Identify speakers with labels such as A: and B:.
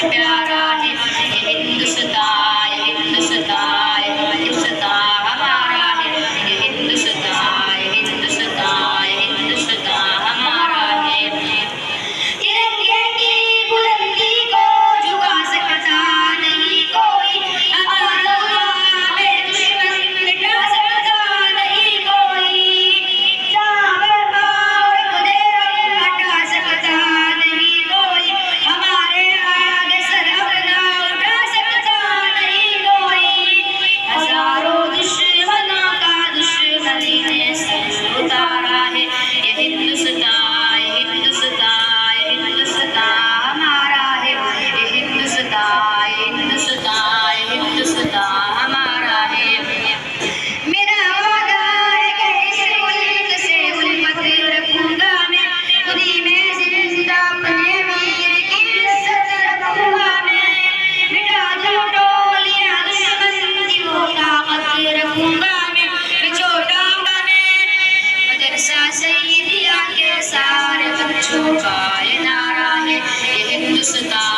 A: प्यारा है ये हिंदुस्तान, ये हिंदुस्तान, ये हिंदुस्तान हमारा है, ये हिंदुस्तान, ये हिंदुस्तान, ये हिंदुस्तान हमारा है। तिरंगे की बुलंदी को झुका सकता नहीं कोई, हमारा में दुश्मन मिटा सकता नहीं कोई, सागर और खुदेर हटा सकता नहीं कोई, हमारे आगे सर अपना उठा सकता नहीं कोई। हजारों दुश्मनों का दुश्मनी ने सर उतारा है ये हिंदुस्तान, ये हिंदुस्तान, ये हिंदुस्तान हमारा है, ये हिंदुस्तान, ये हिंदुस्तान, ये हिंदुस्तान हमारा है। मेरा वादा है कि इस मुल्क से उल्फत रखूंगा मैं, उन्हीं में जिंदा अपने वीर की इज्जत रखूंगा मैं, मिटा दूं टोलियां दुश्मन की वो ताकत रखूंगा मैं छोटा मदरसा सईदिया के सारे बच्चों का ये नारा है ये हिंदुस्तान।